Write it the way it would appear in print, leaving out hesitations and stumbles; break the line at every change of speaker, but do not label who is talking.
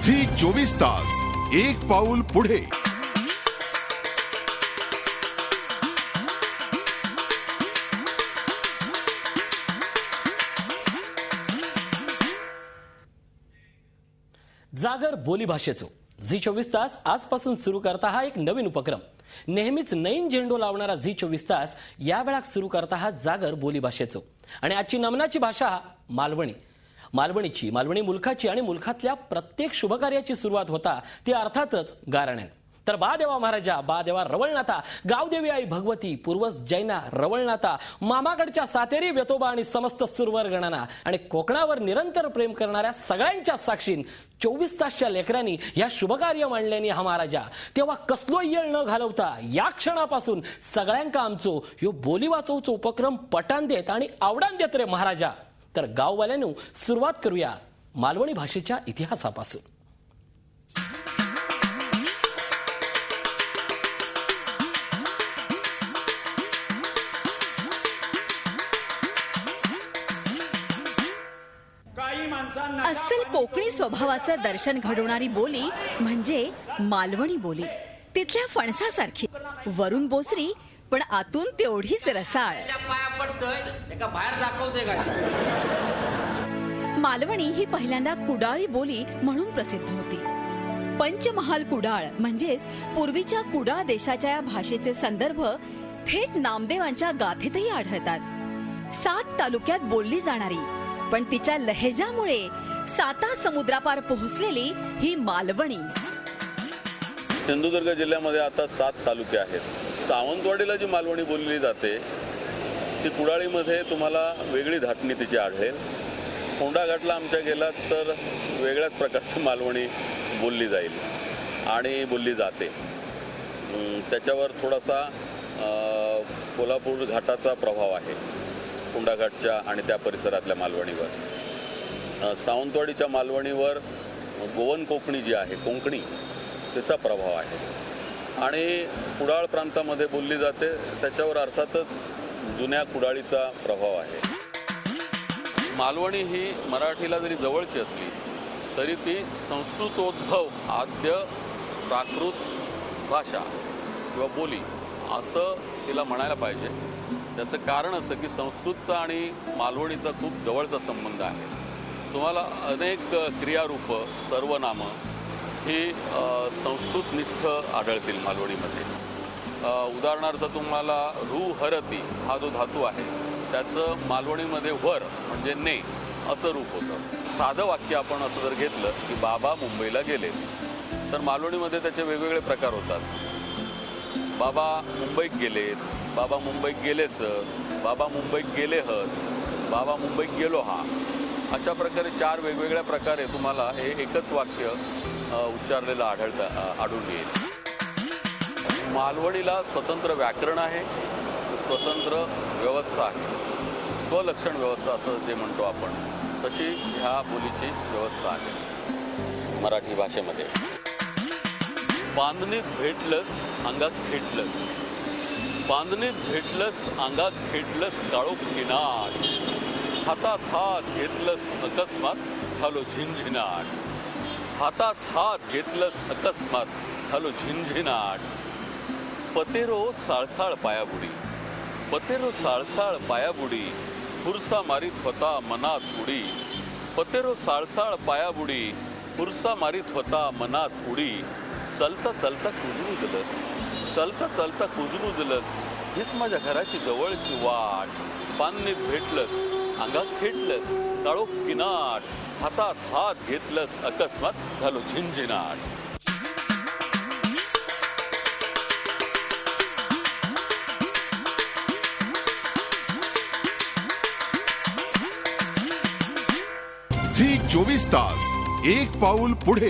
Zee 24 तास एक पाऊल पुढे।
जागर बोलीभाषेचो झी 24 तास आजपासून सुरू करता हा एक नवीन उपक्रम। नेहमीच नवीन झेंडो लावणारा झी 24 तास या वेळात सुरू करता हा जागर बोलीभाषेचो। आणि आजची नमनाची भाषा मालवणी। मालवणी मुलखाची आणि मुलखातल्या प्रत्येक शुभकार्याची सुरुवात होता ती अर्थातच गाराण्यान। तर बा देवा महाराजा, बा देवा रवळनाथा, गावदेवी आई भगवती, पूर्वज जैना रवळनाथा, मामाकडच्या सातेरी व्यतोबा आणि समस्त सुरवर गणांना आणि कोकणावर निरंतर प्रेम करणाऱ्या सगळ्यांच्या साक्षीन 24 तासच्या लेकरांनी या शुभकार्य मांडल्यानी हा महाराजा तेव्हा कसलो येळ न घालवता या क्षणापासून सगळ्यांका आमचो यो बोली वाचवचो उपक्रम पटान देत आणि आवडान देत रे महाराजा। तर गाववाल्यांनो सुरुवात करूया मालवणी भाषेच्या इतिहासापासून।
अस्सल कोकणी स्वभावाचं दर्शन घडवणारी बोली म्हणजे मालवणी बोली। तिथल्या फणसासारखी, वरून बोसरी पण आतून तेवढीच रसाळ। मालवणी ही पहिल्यांदा कुडाळी बोली म्हणून प्रसिद्ध होती। पंचमहाल कुडाळ म्हणजेच पूर्वीच्या कुडाळ देशाच्या या भाषेचे संदर्भ थेट नामदेवांच्या गाथेतही आढळतात। 7 तालुक्यात बोलली जाणारी पण तिच्या लहेजामुळे 7 समुद्रापार पोहोचलेली ही मालवणी।
सिंधुदुर्ग जिल्ह्यामध्ये आता 7 तालुके आहेत। सावंतवाडीला जी मालवणी बोलली जाते ती कुडाळीमध्ये तुम्हाला वेगळी धाटणी तिची आढळेल। कोंडाघाटला आमच्या गेलात तर वेगळ्याच प्रकारची मालवणी बोलली जाईल आणि बोलली जाते। त्याच्यावर थोडासा कोल्हापूर घाटाचा प्रभाव आहे कोंडाघाटच्या आणि त्या परिसरातल्या मालवणीवर। सावंतवाडीच्या मालवणीवर गोवन कोकणी जी आहे कोंकणी त्याचा प्रभाव आहे आणि कुडाळ प्रांतामध्ये बोलली जाते त्याच्यावर अर्थातच जुन्या कुडाळीचा प्रभाव आहे। मालवणी ही मराठीला जरी जवळची असली तरी ती संस्कृतोद्भव आद्य प्राकृत भाषा किंवा बोली असं तिला म्हणायला पाहिजे। त्याचं कारण असं की संस्कृतचा आणि मालवणीचा खूप जवळचा संबंध आहे। तुम्हाला अनेक क्रियारूपं सर्वनामं ही संस्कृतनिष्ठ आढळतील मालवणीमध्ये। उदाहरणार्थ तुम्हाला हरती हा जो धातू आहे त्याचं मालवणीमध्ये वर म्हणजे ने असं रूप होतं। साधं वाक्य आपण असं जर घेतलं की बाबा मुंबईला गेले तर मालवणीमध्ये त्याचे वेगवेगळे प्रकार होतात। बाबा मुंबईत गेलेत, बाबा मुंबईत गेले सर, बाबा मुंबईत गेले हत, बाबा मुंबईत गेलो हा, अशा प्रकारे 4 वेगवेगळ्या प्रकारे तुम्हाला हे एकच वाक्य उच्चारलेलं आढळून येईल। मालवणीला स्वतंत्र व्याकरण आहे, स्वतंत्र व्यवस्था आहे, स्वलक्षण व्यवस्था असं जे म्हणतो आपण तशी ह्या बोलीची व्यवस्था आहे मराठी भाषेमध्ये। बांधणीत भेटलंस अंगात खेटलंस, बांधणीत भेटलंस अंगात खेटलंस काळोख किनार, हातात हात घेतलंस अकस्मात झालो झिंझिनाट, हातात हात घेतलंस अकस्मात झालो झिंझिनाट, पतेरो साळसाळ पायाबुडी, पतेरो साळसाळ पायाबुडी, फुरसा मारीत होता मनात उडी, पतेरो साळसाळ पायाबुडी, फुरसा मारीत होता मनात उडी, चलता चलता कुजरू दिलस, चलता चलता कुजरू दिलस, हीच माझ्या घराची जवळची वाट, पाणीत भेटलस अंगात खेटलस काळोख किनाट, हातात हात घेतलस अकस्मात झालो झिंझिनाट।
झी 24 तास एक पाऊल पुढे।